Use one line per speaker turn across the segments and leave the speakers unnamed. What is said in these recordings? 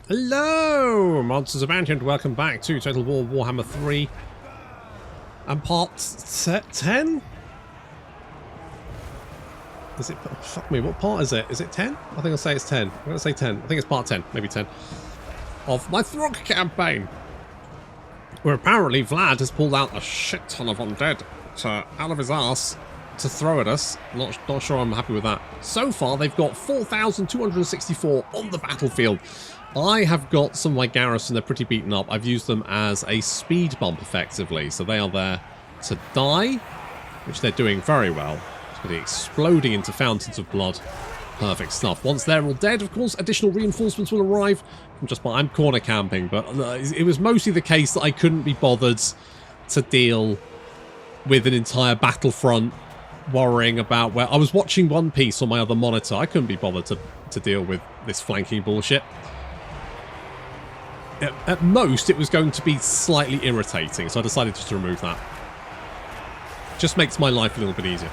Hello, Monsters of Manhunt. Welcome back to Total War Warhammer 3 and part 10? Is it? Fuck me, what part is it? Is it 10? I think I'll say it's 10. I'm going to say 10. I think it's part 10, maybe 10. Of my Throgg campaign. Where apparently Vlad has pulled out a shit ton of undead out of his ass to throw at us. Not sure I'm happy with that. So far, they've got 4,264 on the battlefield. I have got some of my garrison. They're pretty beaten up. I've used them as a speed bump, effectively. So they are there to die, which they're doing very well. It's going to be exploding into fountains of blood. Perfect stuff. Once they're all dead, of course, additional reinforcements will arrive. I'm corner camping, but it was mostly the case that I couldn't be bothered to deal with an entire battlefront, worrying about where... I was watching One Piece on my other monitor. I couldn't be bothered to deal with this flanking bullshit. At most, it was going to be slightly irritating, so I decided just to remove that. Just makes my life a little bit easier.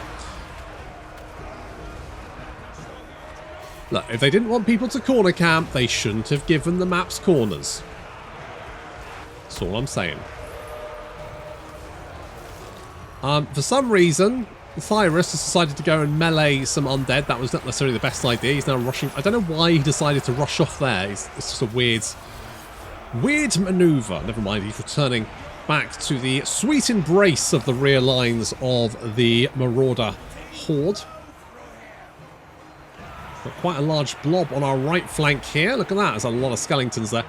Look, if they didn't want people to corner camp, they shouldn't have given the maps corners. That's all I'm saying. For some reason, Thyras has decided to go and melee some undead. That was not necessarily the best idea. He's now rushing. I don't know why he decided to rush off there. It's just a weird maneuver. Never mind, he's returning back to the sweet embrace of the rear lines of the Marauder Horde. Got quite a large blob on our right flank here. Look at that, there's a lot of skeletons there.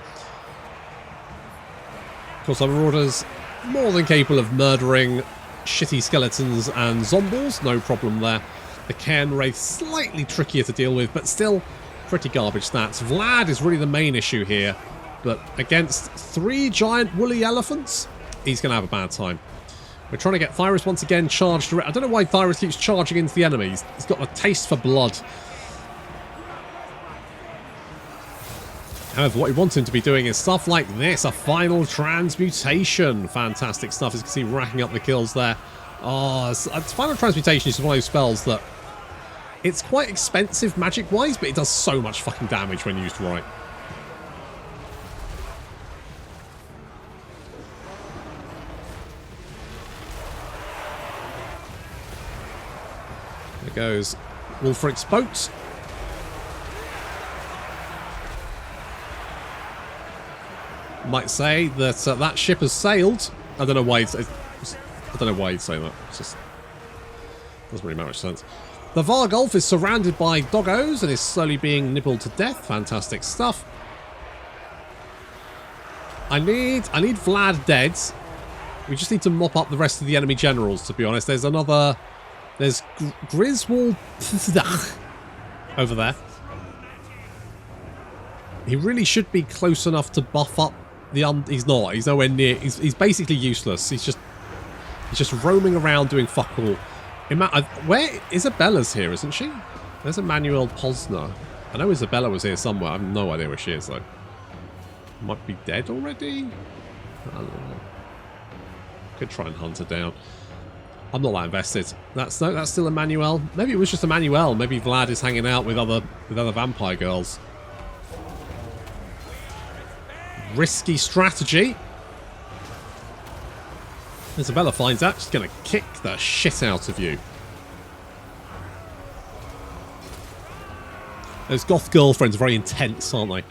Of course, our Marauders more than capable of murdering shitty skeletons and zombies. No problem there. The Cairn Wraith slightly trickier to deal with, but still pretty garbage stats. Vlad is really the main issue here. But against 3 giant woolly elephants, he's going to have a bad time. We're trying to get Thyras once again charged. I don't know why Thyras keeps charging into the enemies. He's got a taste for blood. However, what we want him to be doing is stuff like this. A final transmutation. Fantastic stuff. As you can see, racking up the kills there. Oh, final transmutation is one of those spells that... It's quite expensive magic-wise, but it does so much fucking damage when used right. Goes Ulrika's boat. Might say that that ship has sailed. I don't know why. I don't know why you'd say that. It's just doesn't really make much sense. The Vargulf is surrounded by doggos and is slowly being nibbled to death. Fantastic stuff. I need Vlad dead. We just need to mop up the rest of the enemy generals. To be honest, there's another. There's Griswold over there. He really should be close enough to buff up the he's not. He's nowhere near. He's basically useless. He's just roaming around doing fuck all. Where Isabella's here, isn't she? There's Emmanuel Posner. I know Isabella was here somewhere. I have no idea where she is though. Might be dead already. I don't know. Could try and hunt her down. I'm not that invested. That's still Emmanuel. Maybe it was just Emmanuel. Maybe Vlad is hanging out with other vampire girls. Risky strategy. Isabella finds out. She's going to kick the shit out of you. Those goth girlfriends are very intense, aren't they?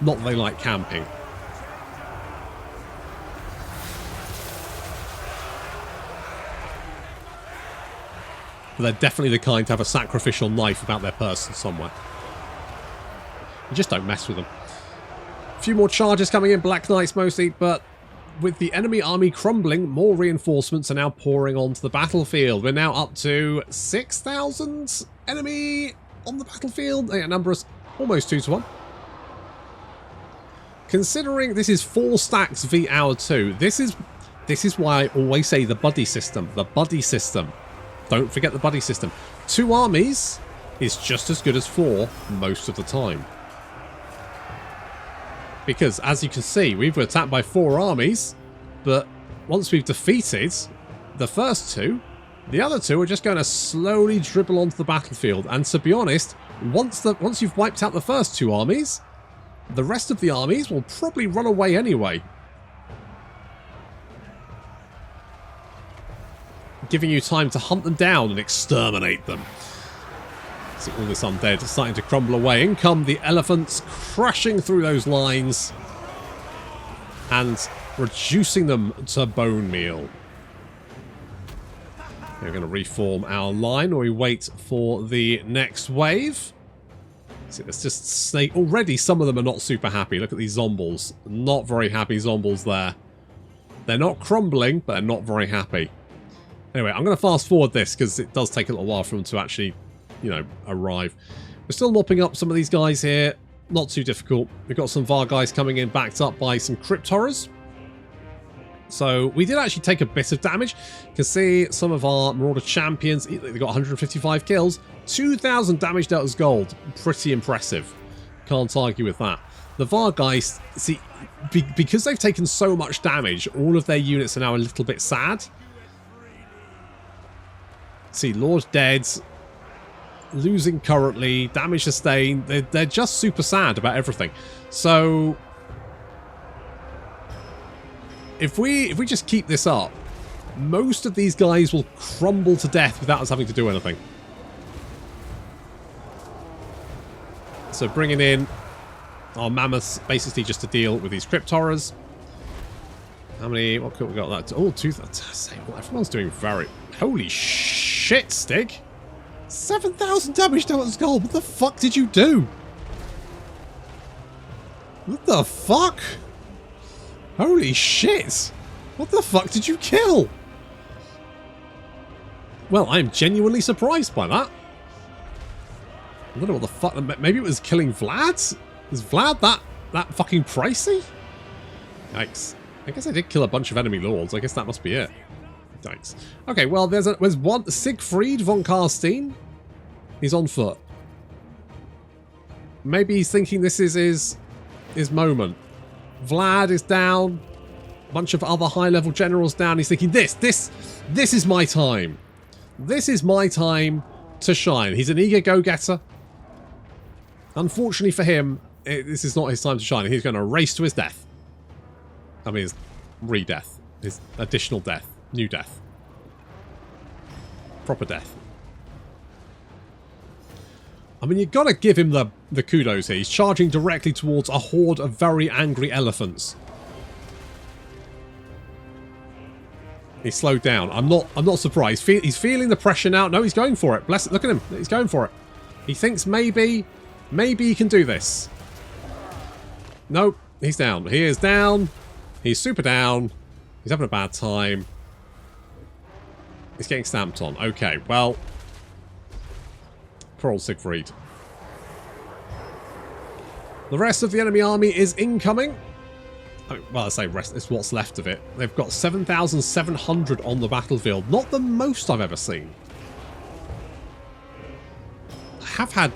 Not that they like camping. But they're definitely the kind to have a sacrificial knife about their person somewhere. You just don't mess with them. A few more charges coming in, Black Knights mostly, but with the enemy army crumbling, more reinforcements are now pouring onto the battlefield. We're now up to 6,000 enemy on the battlefield. The number is almost 2 to 1. Considering this is 4 stacks v hour 2, this is why I always say the buddy system. The buddy system. Don't forget the buddy system. 2 armies is just as good as 4 most of the time. Because, as you can see, we've been attacked by 4 armies, but once we've defeated the first 2, The other two are just going to slowly dribble onto the battlefield. And to be honest, once you've wiped out the first two armies, the rest of the armies will probably run away anyway. Giving you time to hunt them down and exterminate them. See all this undead starting to crumble away. In come the elephants, crashing through those lines and reducing them to bone meal. We're going to reform our line, or we wait for the next wave. See, let's just snake. Already some of them are not super happy. Look at these zombies. Not very happy zombies there. They're not crumbling, but they're not very happy. Anyway, I'm going to fast forward this because it does take a little while for them to actually, you know, arrive. We're still mopping up some of these guys here. Not too difficult. We've got some VAR guys coming in, backed up by some Crypt Horrors. So we did actually take a bit of damage. You can see some of our Marauder champions, they got 155 kills, 2,000 damage dealt as gold. Pretty impressive. Can't argue with that. The VAR guys, see, because they've taken so much damage, all of their units are now a little bit sad. See, Lord dead, losing currently, damage sustained. They're just super sad about everything. So if we just keep this up, most of these guys will crumble to death without us having to do anything. So bringing in our mammoths basically just to deal with these Crypt Horrors. How many? What could we got that? Oh, everyone's doing very. Holy shit, Stig! 7,000 damage dealt as gold. What the fuck did you do? What the fuck? Holy shit! What the fuck did you kill? Well, I am genuinely surprised by that. I don't know what the fuck. Maybe it was killing Vlad? Is Vlad that fucking pricey? Yikes. I guess I did kill a bunch of enemy lords. I guess that must be it. Yikes. Okay, well, there's one. Siegfried von Karstein. He's on foot. Maybe he's thinking this is his moment. Vlad is down. A bunch of other high-level generals down. He's thinking, this is my time. This is my time to shine. He's an eager go-getter. Unfortunately for him, this is not his time to shine. He's going to race to his death. I mean, his re-death. His additional death. New death. Proper death. I mean, you've got to give him the kudos here. He's charging directly towards a horde of very angry elephants. He's slowed down. I'm not surprised. He's feeling the pressure now. No, he's going for it. Bless it. Look at him. He's going for it. He thinks maybe he can do this. Nope. He's down. He is down. He's super down. He's having a bad time. He's getting stamped on. Okay, well. Poor old Siegfried. The rest of the enemy army is incoming. Well, I say rest, it's what's left of it. They've got 7,700 on the battlefield. Not the most I've ever seen. I've had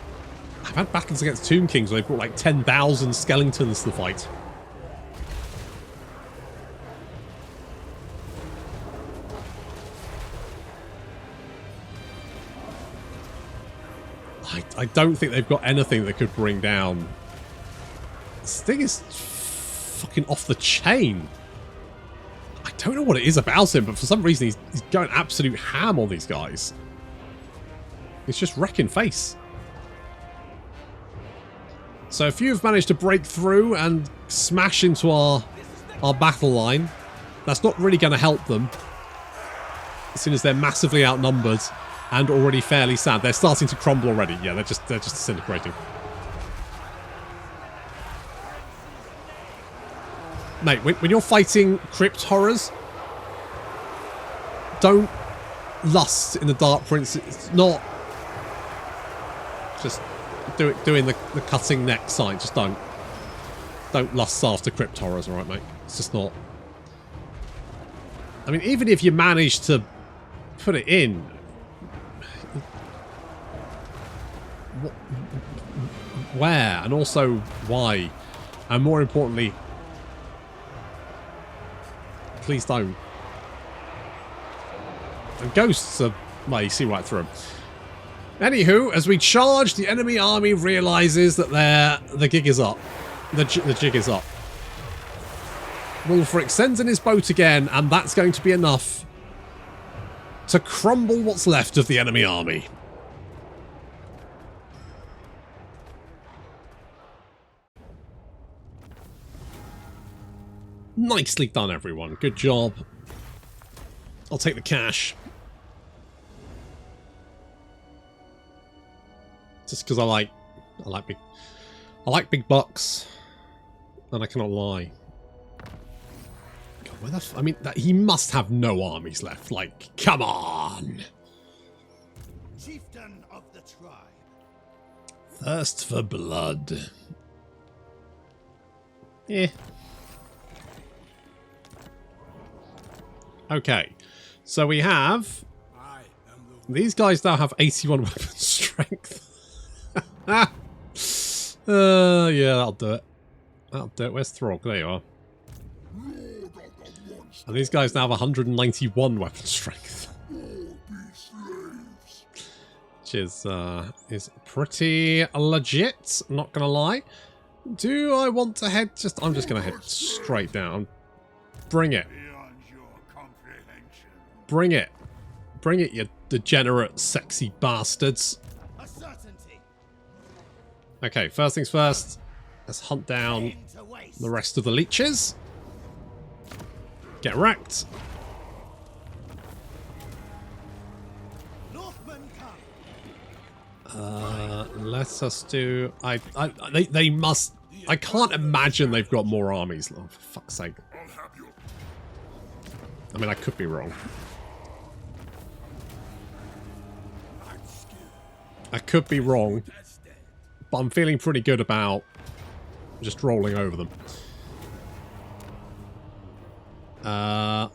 battles against Tomb Kings where they brought like 10,000 skeletons to the fight. I don't think they've got anything that could bring down. This thing is fucking off the chain. I don't know what it is about him, but for some reason he's going absolute ham on these guys. He's just wrecking face. So a few have managed to break through and smash into our battle line. That's not really going to help them. As soon as they're massively outnumbered and already fairly sad. They're starting to crumble already. Yeah, they're just disintegrating. Mate, when you're fighting Crypt Horrors, don't lust in the Dark Prince. It's not just doing the cutting neck sign. Just don't lust after Crypt Horrors, alright, mate? It's just not. I mean, even if you manage to put it in, where and also why, and more importantly, please don't. And ghosts are... well, you see right through them. Anywho, as we charge, the enemy army realises that the gig is up. The jig is up. Wulfric sends in his boat again, and that's going to be enough to crumble what's left of the enemy army. Nicely done, everyone. Good job. I'll take the cash. Just because I like big bucks, and I cannot lie. God, where the I mean, he must have no armies left. Like, come on.
Chieftain of the tribe.
Thirst for blood. Eh. Okay, so we have... these guys now have 81 weapon strength. Yeah, that'll do it. That'll do it. Where's Throgg? There you are. And these guys now have 191 weapon strength. Which is pretty legit, I'm not going to lie. Do I want to head just... I'm just going to head straight down. Bring it. Bring it. Bring it, you degenerate, sexy bastards. Okay, first things first. Let's hunt down the rest of the leeches. Get wrecked. Let us do... They must... I can't imagine they've got more armies. Oh, for fuck's sake. I mean, I could be wrong. I could be wrong, but I'm feeling pretty good about just rolling over them. I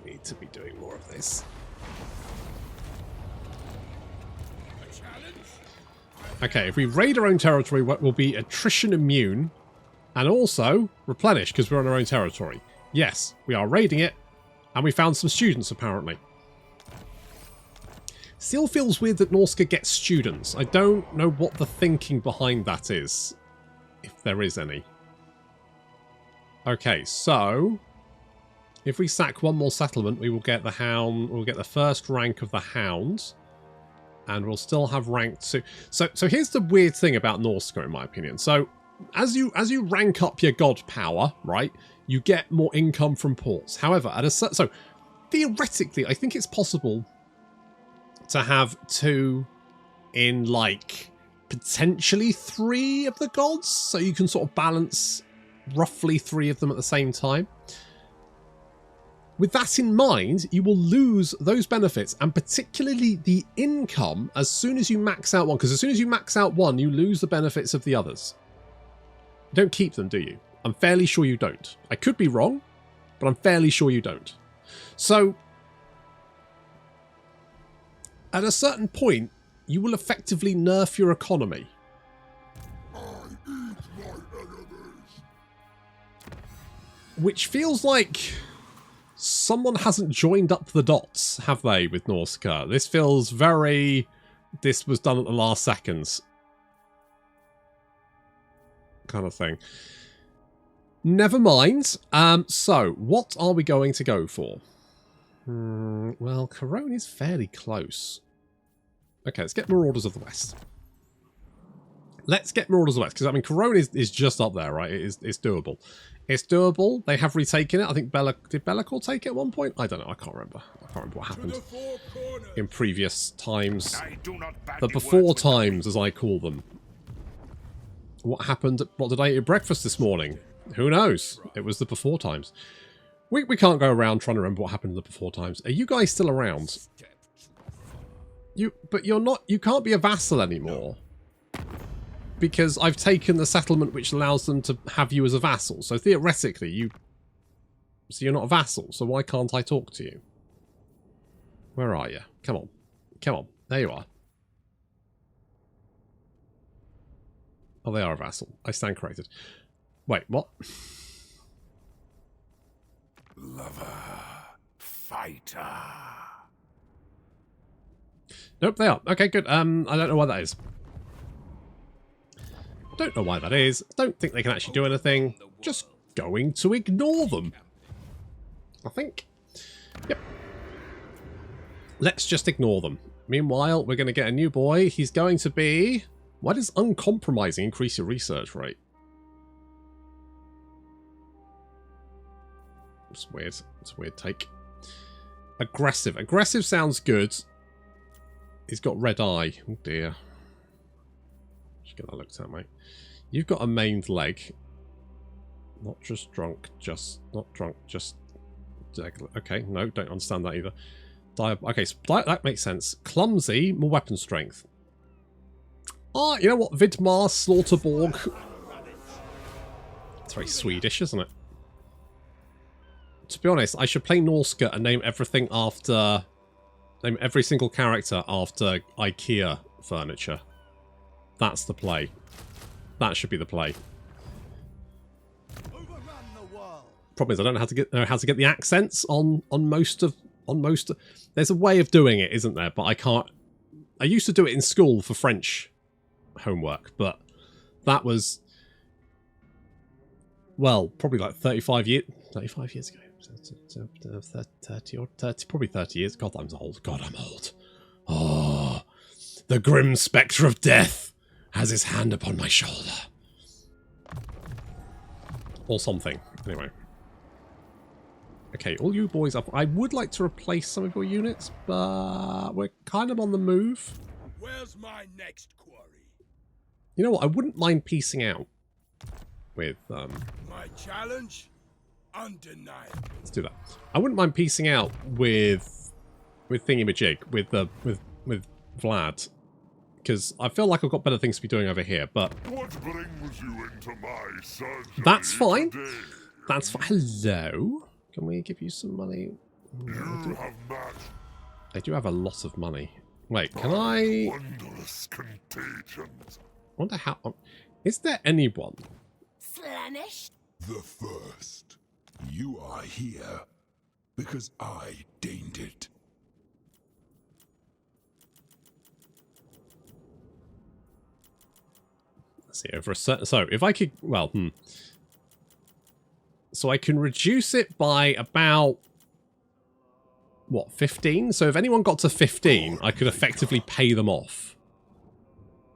need to be doing more of this. Okay, if we raid our own territory, we'll be attrition immune and also replenish because we're on our own territory. Yes, we are raiding it, and we found some students apparently. Still feels weird that Norsca gets students. I don't know what the thinking behind that is, if there is any. Okay, so if we sack one more settlement, we will get the Hound. We'll get the first rank of the Hound, and we'll still have rank 2. So here's the weird thing about Norsca, in my opinion. So as you rank up your god power, right, you get more income from ports. However, so theoretically, I think it's possible to have 2 in, like, potentially 3 of the gods, so you can sort of balance roughly 3 of them at the same time. With that in mind, you will lose those benefits, and particularly the income, as soon as you max out one, because as soon as you max out one, you lose the benefits of the others. You don't keep them, do you? I'm fairly sure you don't. I could be wrong, but I'm fairly sure you don't. So at a certain point, you will effectively nerf your economy. Which feels like someone hasn't joined up the dots, have they, with Norsca? This feels very... this was done at the last seconds kind of thing. Never mind. So, what are we going to go for? Well, Corone is fairly close. Okay, let's get Marauders of the West. Let's get Marauders of the West, because, I mean, Corone is just up there, right? It's doable. It's doable. They have retaken it. I think did Be'lakor take it at one point? I don't know. I can't remember. I can't remember what happened in previous times. The before times, as I call them. What happened? What did I eat at breakfast this morning? Who knows? It was the before times. We can't go around trying to remember what happened in the before times. Are you guys still around? But you're not. You can't be a vassal anymore. Because I've taken the settlement which allows them to have you as a vassal. So theoretically, so you're not a vassal. So why can't I talk to you? Where are you? Come on. Come on. There you are. Oh, they are a vassal. I stand corrected. Wait, what?
Lover. fighter.
Nope, they are. Okay, good. I don't know why that is. Don't know why that is. Don't think they can actually do anything. Just going to ignore them, I think. Yep. Let's just ignore them. Meanwhile, we're going to get a new boy. He's going to be... Why does uncompromising increase your research rate? It's weird. It's a weird take. Aggressive. Aggressive sounds good. He's got red eye. Oh dear. Just get that looked at, mate. You've got a maimed leg. Not just drunk, just... Not drunk, just... Okay, no, don't understand that either. Okay, so that makes sense. Clumsy, more weapon strength. Ah, you know what? Vidmar Slaughterborg. It's very Swedish, isn't it? To be honest, I should play Norsca and name everything after... Name every single character after IKEA furniture. That's the play. That should be the play. Problem is, I don't know how to get the accents on most of... There's a way of doing it, isn't there? But I can't... I used to do it in school for French homework, but that was... Well, probably like 35 years ago. 30, probably 30 years. God, I'm old. God, I'm old. Oh, the grim spectre of death has his hand upon my shoulder. Or something. Anyway. Okay, all you boys up. I would like to replace some of your units, but we're kind of on the move.
Where's my next quarry?
You know what? I wouldn't mind piecing out with
My challenge? Undeniable.
Let's do that. I wouldn't mind piecing out with thingamajig, with Vlad, because I feel like I've got better things to be doing over here. But
what brings you into my surgery?
That's fine.
Today?
That's fine. Hello. Can we give you some money?
You have matched
I do have a lot of money. Wait, can I?
wondrous contagions.
Wonder how. Is there anyone?
Slanish.
The first. You are here because I deigned it.
Let's see, over a certain... So, if I could... Well, So I can reduce it by about... What, 15? So if anyone got to 15, I could effectively pay them off.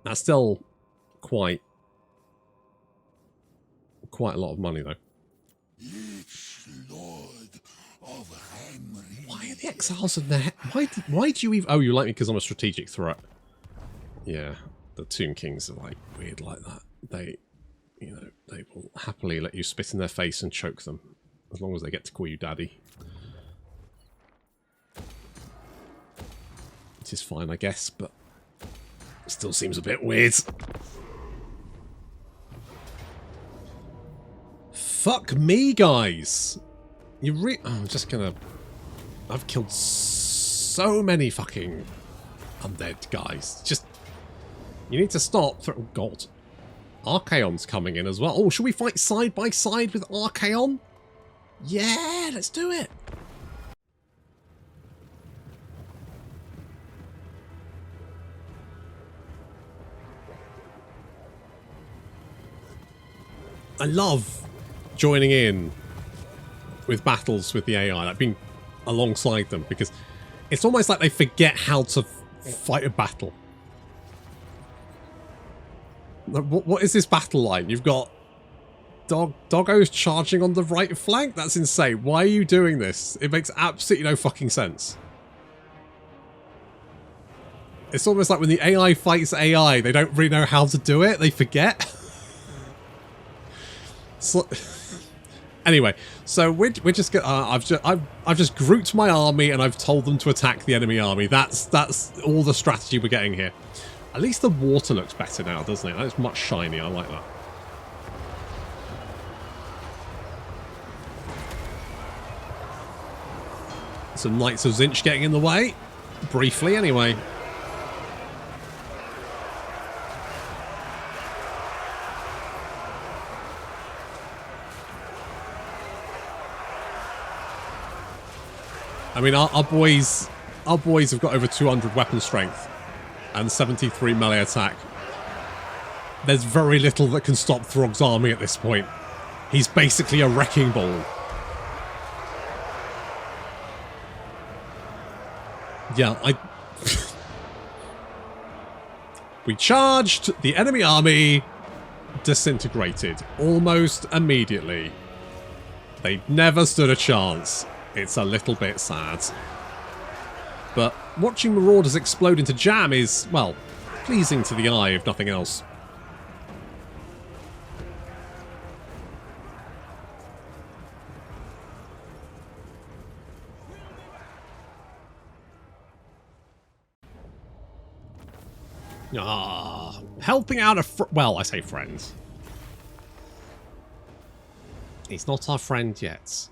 That's still quite a lot of money, though. Why are the exiles in there? Why do you even... Oh, you like me because I'm a strategic threat. Yeah, the Tomb Kings are like weird like that. They, you know, they will happily let you spit in their face and choke them as long as they get to call you daddy. Which is fine, I guess, but still seems a bit weird. Fuck me, guys. I'm just gonna... I've killed so many fucking undead guys. Just... You need to stop. Oh, God. Archaon's coming in as well. Oh, should we fight side by side with Archaon? Yeah, let's do it. I love joining in with battles with the AI, like being alongside them, because it's almost like they forget how to fight a battle. What is this battle line? You've got doggos charging on the right flank? That's insane. Why are you doing this? It makes absolutely no fucking sense. It's almost like when the AI fights AI, they don't really know how to do it. They forget. So, anyway, so we're just gonna. I've just grouped my army and I've told them to attack the enemy army. That's all the strategy we're getting here. At least the water looks better now, doesn't it? It's much shinier. I like that. Some Knights of Singe getting in the way, briefly anyway. I mean, our boys have got over 200 weapon strength and 73 melee attack. There's very little that can stop Throgg's army at this point. He's basically a wrecking ball. Yeah, we charged, the enemy army disintegrated almost immediately. They never stood a chance. It's a little bit sad. But watching Marauders explode into jam is, well, pleasing to the eye if nothing else. Ah, helping out well, I say friends. He's not our friend yet.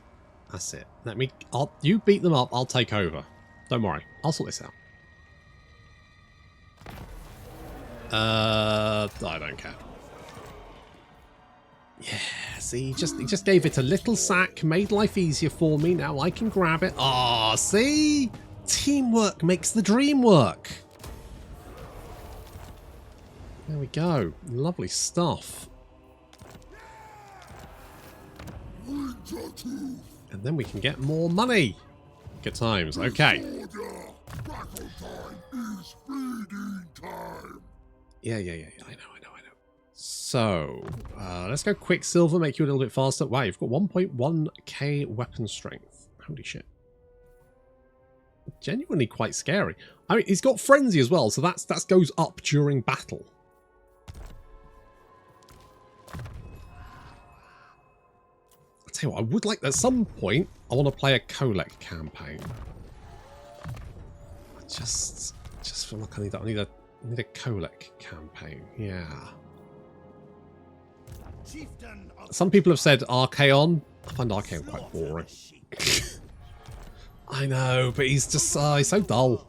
That's it. You beat them up, I'll take over. Don't worry, I'll sort this out. I don't care. Yeah, see, he just gave it a little sack, made life easier for me. Now I can grab it. Ah, see? Teamwork makes the dream work. There we go. Lovely stuff. And then we can get more money. Good times. Okay. Yeah. I know. So, let's go Quicksilver, make you a little bit faster. Wow, you've got 1.1k weapon strength. Holy shit. Genuinely quite scary. I mean, he's got Frenzy as well, so that goes up during battle. Tell you what, I would like at some point I want to play a Colec campaign. I just feel like I need a Colec campaign. Yeah. Some people have said Archaon. I find Archaon quite boring. I know, but he's just he's so dull.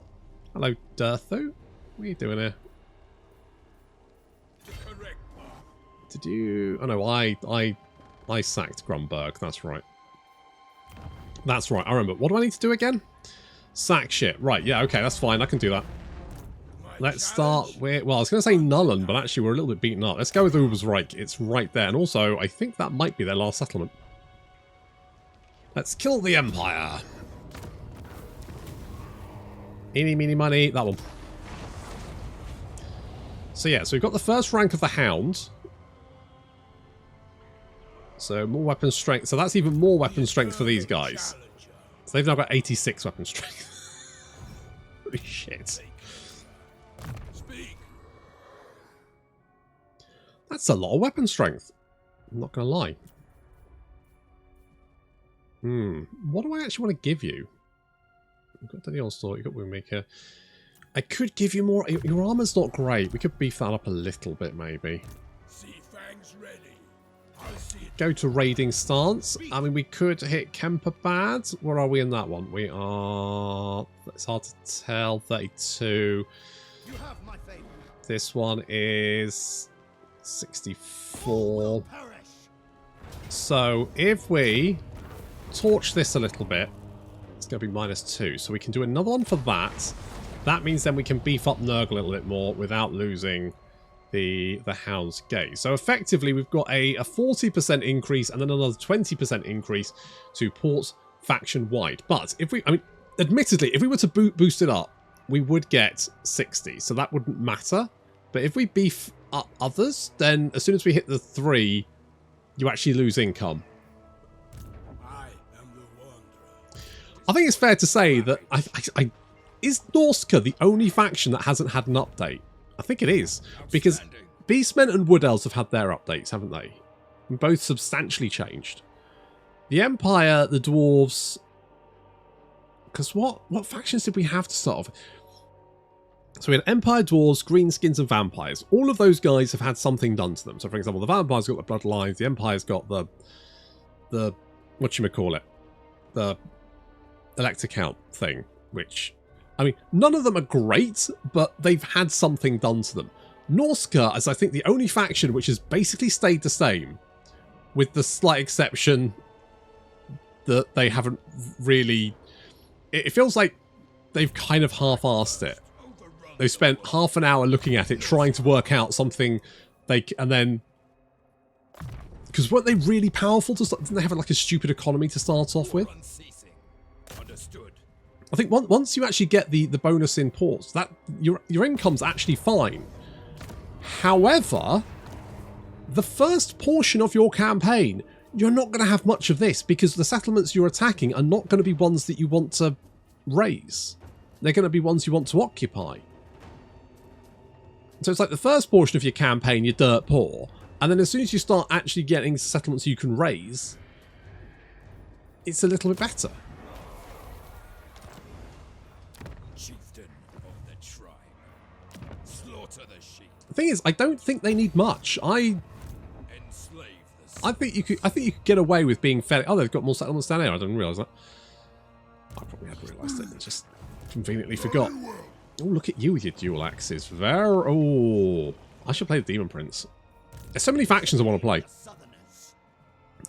Hello, Dirthu. What are you doing here? Did you? Oh no, I sacked Grumberg, that's right. That's right, I remember. What do I need to do again? Sack shit. Right, yeah, okay, that's fine. I can do that. Let's start with... Well, I was going to say Nullen, but actually we're a little bit beaten up. Let's go with Ubersreich. It's right there. And also, I think that might be their last settlement. Let's kill the Empire. Eeny, meeny, money. That one. So yeah, so we've got the first rank of the Hound. So more weapon strength. So that's even more weapon strength for these guys. So they've now got 86 weapon strength. Holy shit. That's a lot of weapon strength. I'm not going to lie. What do I actually want to give you? You've got the old store, you've got Windmaker. I could give you more. Your armor's not great. We could beef that up a little bit, maybe. Go to raiding stance. I mean, we could hit Kemperbad. Where are we in that one? We are... It's hard to tell. 32. This one is 64. So if we torch this a little bit, it's going to be -2. So we can do another one for that. That means then we can beef up Nurgle a little bit more without losing the Hound's Gate. So effectively we've got a 40% increase and then another 20% increase to port faction wide. But if we, I mean, admittedly, if we were to boost it up, we would get 60. So that wouldn't matter. But if we beef up others, then as soon as we hit the 3, you actually lose income. I think it's fair to say that is Norsca the only faction that hasn't had an update? I think it is, because Beastmen and Wood Elves have had their updates, haven't they? And both substantially changed. The Empire, the Dwarves... Because what factions did we have to start off? So we had Empire, Dwarves, Greenskins and Vampires. All of those guys have had something done to them. So for example, the Vampires got the Bloodlines, the Empire's got the whatchamacallit, the Elector Count thing, which... I mean, none of them are great, but they've had something done to them. Norsca is, I think, the only faction which has basically stayed the same, with the slight exception that they haven't really it feels like they've kind of half-arsed it. They've spent half an hour looking at it, trying to work out something and then... Because weren't they really powerful to start? Didn't they have like a stupid economy to start off with? I think once you actually get the bonus in ports, that your income's actually fine. However, the first portion of your campaign, you're not going to have much of this because the settlements you're attacking are not going to be ones that you want to raise. They're going to be ones you want to occupy. So it's like the first portion of your campaign, you're dirt poor. And then as soon as you start actually getting settlements you can raise, it's a little bit better.
Chieftain of the tribe, slaughter the sheep.
The thing is, I don't think they need much. I think you could get away with being fairly... Oh, they've got more settlements down here. I didn't realise that. I probably hadn't realised it and just conveniently forgot. Oh, look at you with your dual axes. Oh, I should play the Demon Prince. There's so many factions I want to play.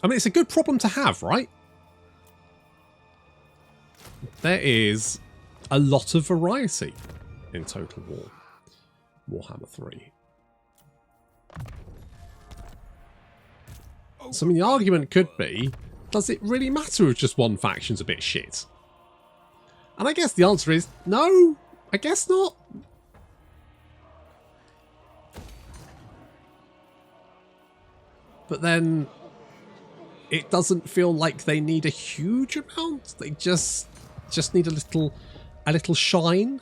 I mean, it's a good problem to have, right? There is a lot of variety in Total War. Warhammer 3. So, I mean, the argument could be, does it really matter if just one faction's a bit shit? And I guess the answer is, no, I guess not. But then, it doesn't feel like they need a huge amount. They just need a little shine.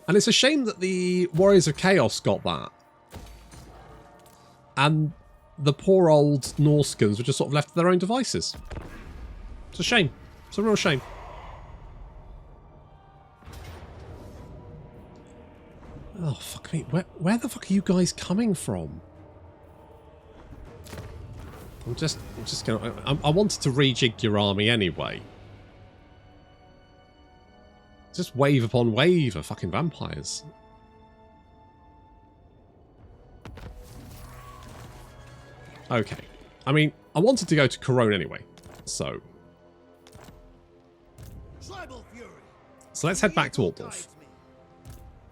And it's a shame that the Warriors of Chaos got that. And the poor old Norscans were just sort of left to their own devices. It's a shame. It's a real shame. Oh, fuck me. Where the fuck are you guys coming from? I'm just gonna... I wanted to rejig your army anyway. Just wave upon wave of fucking vampires. Okay. I mean, I wanted to go to Corone anyway, so... So let's head back to Altdorf.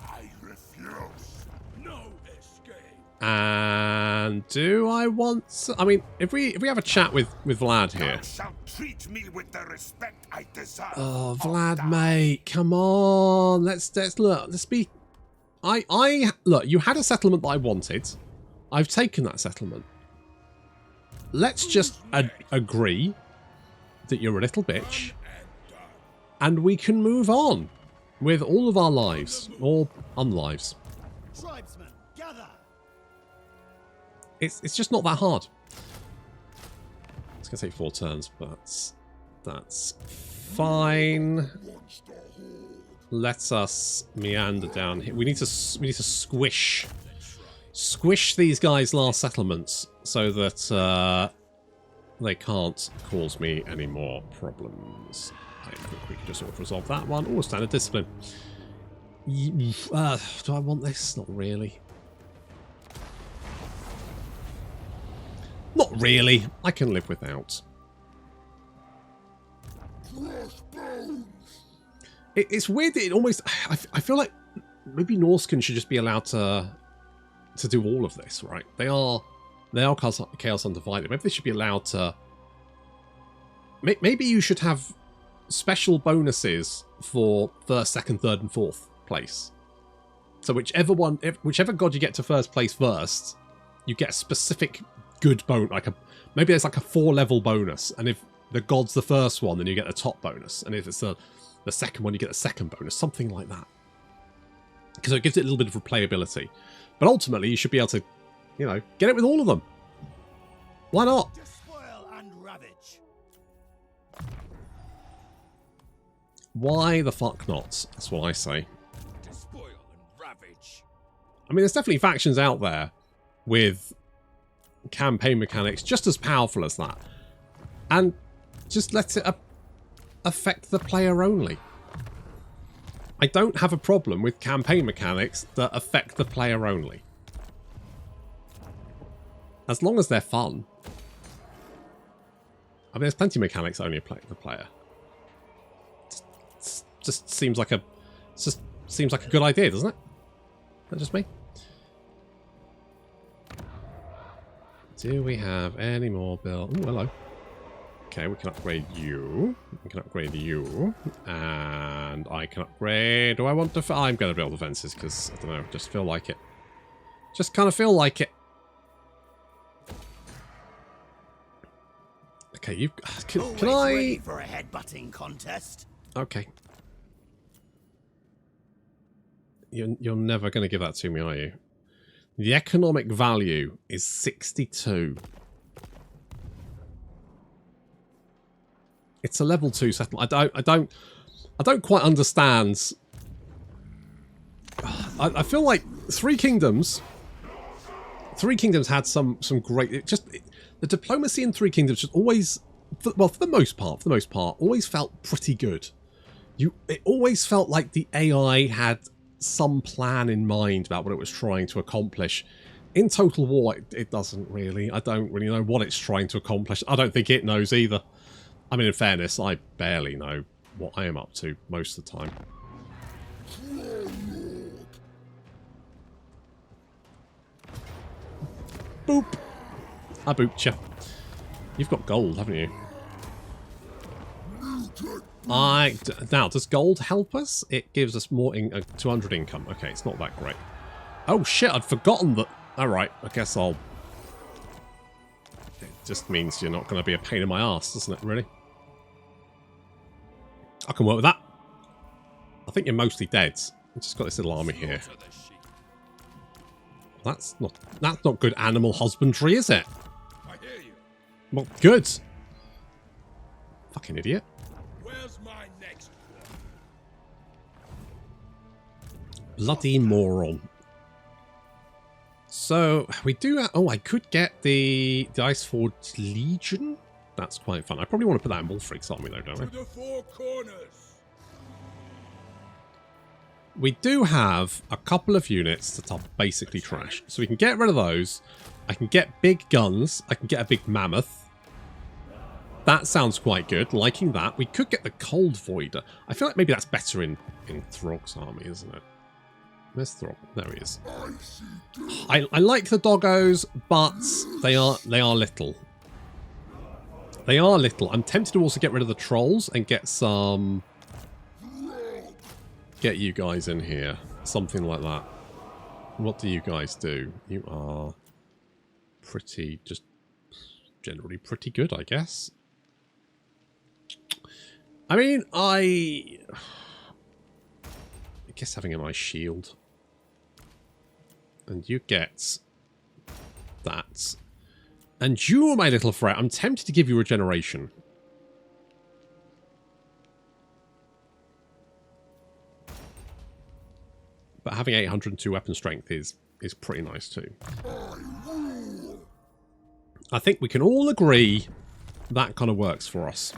I refuse. No escape.
And do I want to, I mean, if we have a chat with Vlad here.
Thou shalt treat me with the respect I deserve.
Oh, Vlad, mate, come on. Let's look. Let's be. Look. You had a settlement that I wanted. I've taken that settlement. Let's just agree that you're a little bitch, and we can move on with all of our lives or unlives.
Tribesmen, gather.
It's just not that hard. It's going to take 4 turns, but that's fine. Let us meander down here. We need to squish these guys' last settlements so that they can't cause me any more problems. I think we can just sort of resolve that one. Oh, standard discipline. Do I want this? Not really. Not really. I can live without. It's weird that it almost... I feel like maybe Norscan should just be allowed to do all of this, right? They are Chaos Undivided. Maybe they should be allowed to... Maybe you should have special bonuses for first, second, third, and fourth place. So whichever god you get to first place first, you get a specific good bonus. Maybe there's like a 4-level bonus, and if the god's the first one, then you get the top bonus, and if it's the second one, you get the second bonus, something like that. Because it gives it a little bit of replayability. But ultimately, you should be able to, you know, get it with all of them. Why not?
Despoil and ravage.
Why the fuck not? That's what I say.
Despoil and ravage.
I mean, there's definitely factions out there with campaign mechanics just as powerful as that. And just let it affect the player only. I don't have a problem with campaign mechanics that affect the player only. As long as they're fun. I mean, there's plenty of mechanics that only affect the player. just seems like a good idea, doesn't it? Is that just me? Do we have any more build? Oh, hello. Okay, we can upgrade you. We can upgrade you. And I can upgrade... Do I want to... I'm going to build defenses because, I don't know, just feel like it. Just kind of feel like it. Okay, you... Can I...
Ready for a headbutting contest?
Okay. You're never going to give that to me, are you? The economic value is 62. It's a level 2 settlement. I don't quite understand. I feel like Three Kingdoms had some great. The diplomacy in Three Kingdoms just always, for the most part, always felt pretty good. It always felt like the AI had some plan in mind about what it was trying to accomplish. In Total War, it doesn't really. I don't really know what it's trying to accomplish. I don't think it knows either. I mean, in fairness, I barely know what I am up to most of the time. Boop. I booped you. You've got gold, haven't you? Now, does gold help us? It gives us more 200 income. Okay, it's not that great. Oh shit, I'd forgotten that. Alright, I guess I'll... It just means you're not going to be a pain in my ass, doesn't it, really? I can work with that. I think you're mostly dead. I've just got this little army here. That's not good animal husbandry, is it?
I hear you.
Well, good. Fucking idiot.
Where's my next one?
Bloody moron. So, we do... Oh, I could get the Iceforged Legion. That's quite fun. I probably want to put that in Wolfric's army, though, don't I?
To the four corners.
We do have a couple of units that are basically trash. So we can get rid of those. I can get big guns. I can get a big mammoth. That sounds quite good. Liking that. We could get the Cold Voider. I feel like maybe that's better in Throgg's army, isn't it? Where's Throgg? There he is. I like the doggos, but they are little. They are little. I'm tempted to also get rid of the trolls and get some... Get you guys in here. Something like that. What do you guys do? You are pretty, just generally pretty good, I guess. I mean, I guess having a nice shield. And you get that. And you, my little threat, I'm tempted to give you regeneration. But having 802 weapon strength is pretty nice too. I think we can all agree that kind of works for us.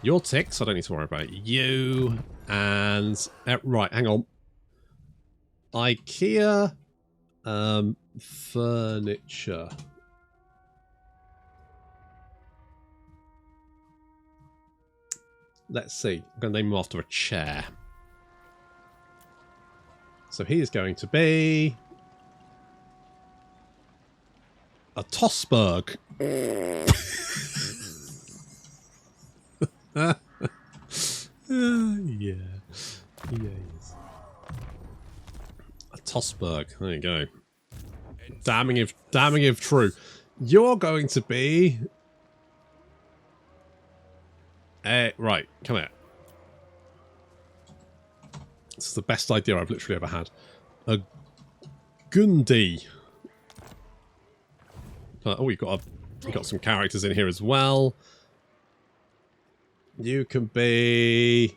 Your ticks, I don't need to worry about you. And right, hang on. IKEA furniture. Let's see. I'm going to name him after a chair. So he is going to be a Tossberg. Yeah. Yes. A Tossberg. There you go. Damning if true. You're going to be... right, come here. This is the best idea I've literally ever had. A Gundi. Oh, you've got some characters in here as well. You can be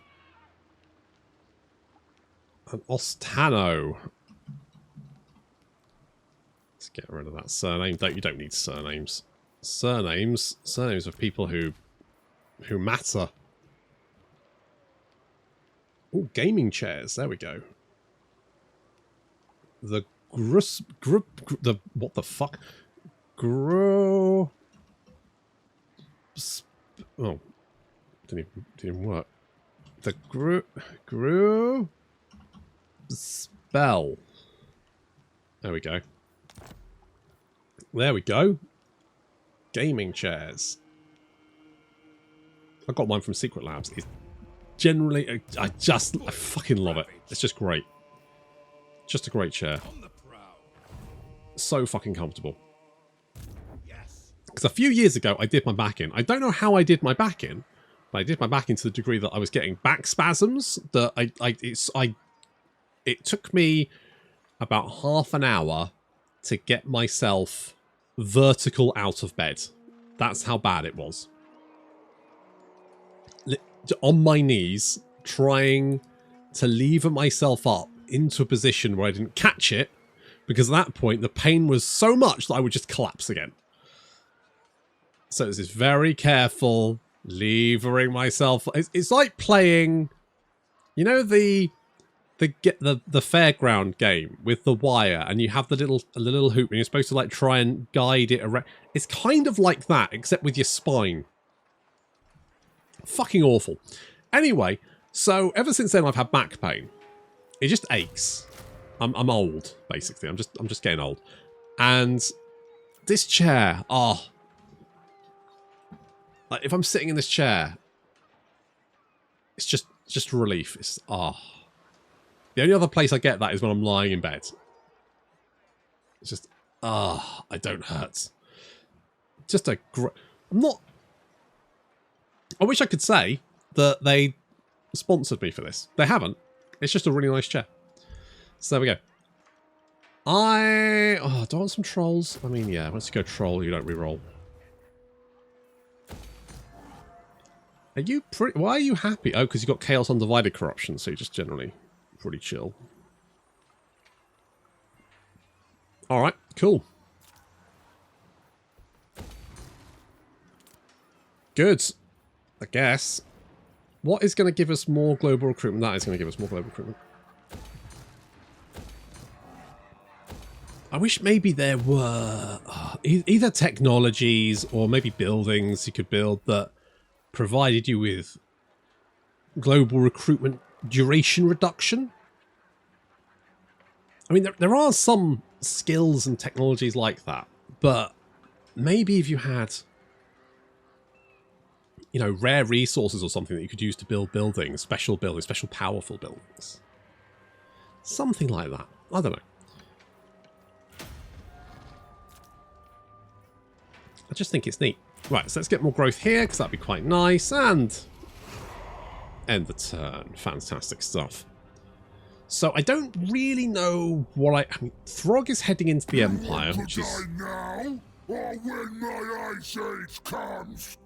an Ostano. Let's get rid of that surname. You don't need surnames. Surnames of people who matter. Oh, gaming chairs. There we go. The what the fuck? Oh, didn't even work. The Grew spell. There we go. There we go. Gaming chairs. I got mine from Secret Labs. It's generally, I fucking love it. It's just great. Just a great chair. So fucking comfortable. Because a few years ago, I did my back in. I don't know how I did my back in, but I did my back in to the degree that I was getting back spasms. That it took me about half an hour to get myself vertical out of bed. That's how bad it was. On my knees, trying to lever myself up into a position where I didn't catch it, because at that point the pain was so much that I would just collapse again. So it's this very careful levering myself. It's like playing, you know, the fairground game with the wire, and you have the little hoop, and you're supposed to like try and guide it around. It's kind of like that, except with your spine. Fucking awful. Anyway, so ever since then I've had back pain. It just aches. I'm old, basically. I'm just getting old. And this chair, like if I'm sitting in this chair, it's just relief. It's the only other place I get that is when I'm lying in bed. It's just I don't hurt. Just a great. I wish I could say that they sponsored me for this. They haven't. It's just a really nice chair. So there we go. Do I want some trolls? I mean, yeah, once you go troll, you don't reroll. Are you pretty... Why are you happy? Oh, because you got Chaos Undivided Corruption, so you're just generally pretty chill. Alright, cool. Good. I guess. What is going to give us more global recruitment? That is going to give us more global recruitment. I wish maybe there were either technologies or maybe buildings you could build that provided you with global recruitment duration reduction. I mean, there are some skills and technologies like that, but maybe if you had, you know, rare resources or something that you could use to build buildings, special powerful buildings. Something like that. I don't know. I just think it's neat. Right, so let's get more growth here, because that'd be quite nice, and end the turn. Fantastic stuff. So I don't really know what I mean, Throgg is heading into the Empire, which is...
now, or when my ice age comes?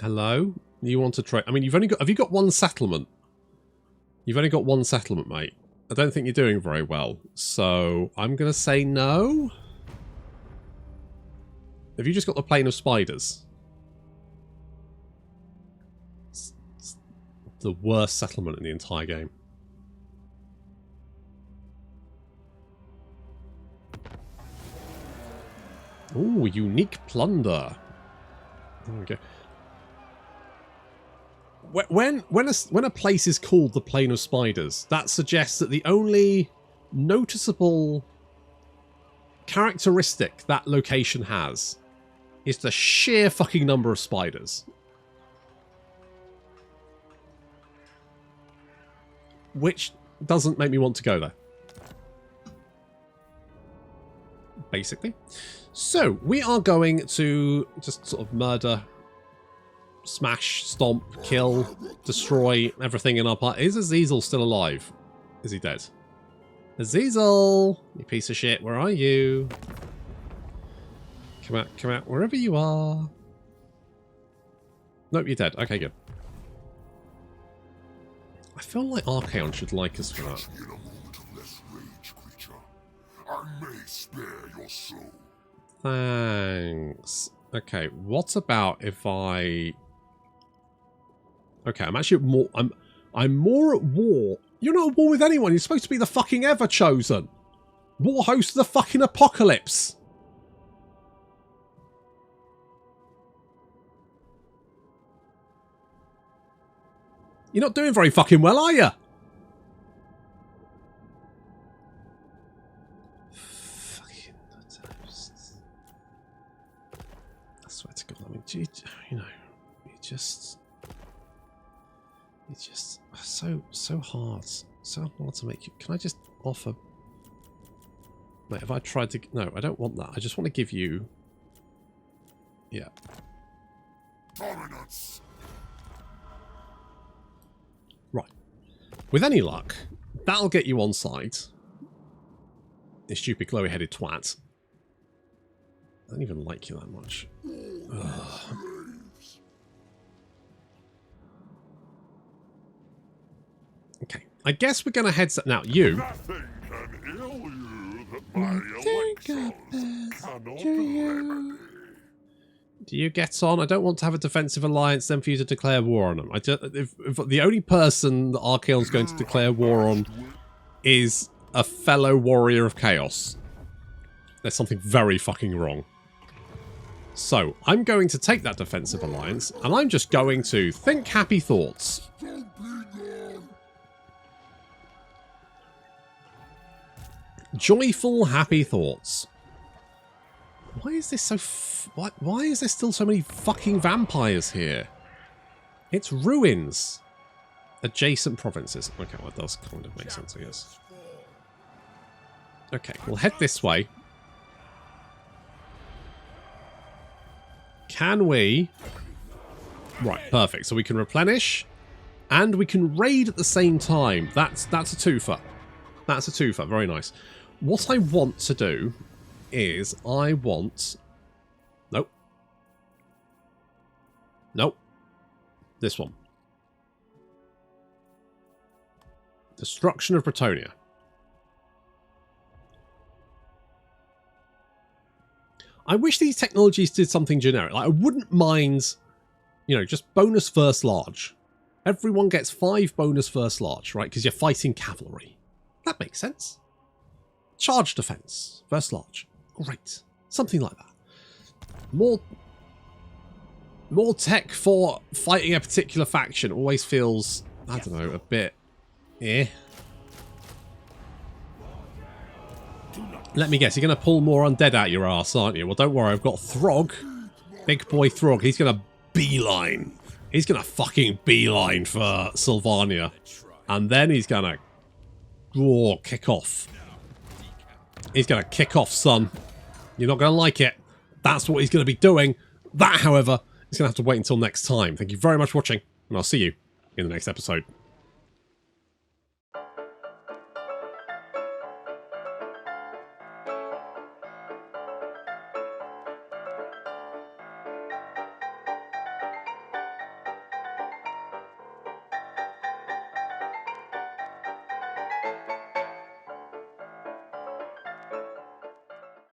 Hello? You want to try... I mean, you've only got... Have you got one settlement? You've only got one settlement, mate. I don't think you're doing very well. So, I'm going to say no. Have you just got the plane of spiders? It's the worst settlement in the entire game. Ooh, unique plunder. There we go. When a place is called the Plane of Spiders, that suggests that the only noticeable characteristic that location has is the sheer fucking number of spiders. Which doesn't make me want to go there. Basically. So, we are going to just sort of murder, smash, stomp, kill, destroy everything in our party. Is Azazel still alive? Is he dead? Azazel! You piece of shit, where are you? Come out, wherever you are. Nope, you're dead. Okay, good. I feel like Archaon should like us for that.
In a moment of less rage, creature. I may spare your soul.
Thanks. Okay, what about if I... Okay, I'm actually more... I'm more at war. You're not at war with anyone. You're supposed to be the fucking Ever-Chosen. War host of the fucking apocalypse. You're not doing very fucking well, are you? Fucking toast. I swear to God, I mean, you know, it's just so hard. So hard to make you. Can I just offer? Mate, if I tried to... No, I don't want that. I just want to give you... Yeah.
Dominance.
Right. With any luck, that'll get you on side. You stupid glowy-headed twat. I don't even like you that much. Ugh. Okay. I guess we're going to head... Now, you...
Nothing can ill you that my elixirs cannot remedy.
Do you get on? I don't want to have a defensive alliance, then for you to declare war on them. I just, if the only person that Archaon's going to declare war on is a fellow warrior of chaos, there's something very fucking wrong. So, I'm going to take that defensive alliance, and I'm just going to think happy thoughts. Joyful, happy thoughts. Why is this so... Why is there still so many fucking vampires here? It's ruins. Adjacent provinces. Okay, well, that does kind of make sense, I guess. Okay, we'll head this way. Can we... Right, perfect. So we can replenish, and we can raid at the same time. That's a twofer. That's a twofer. Very nice. What I want to do is I want... Nope. Nope. This one. Destruction of Bretonia. I wish these technologies did something generic. Like, I wouldn't mind, you know, just bonus first large. Everyone gets 5 bonus first large, right? Because you're fighting cavalry. That makes sense. Charge defense, first large. Great. Something like that. More tech for fighting a particular faction always feels, I don't know, a bit... eh. Let me guess, you're going to pull more undead out your arse, aren't you? Well, don't worry, I've got Throgg. Big boy Throgg. He's going to beeline. He's going to fucking beeline for Sylvania. And then he's going to... kick off. He's going to kick off, son. You're not going to like it. That's what he's going to be doing. That, however, is going to have to wait until next time. Thank you very much for watching, and I'll see you in the next episode.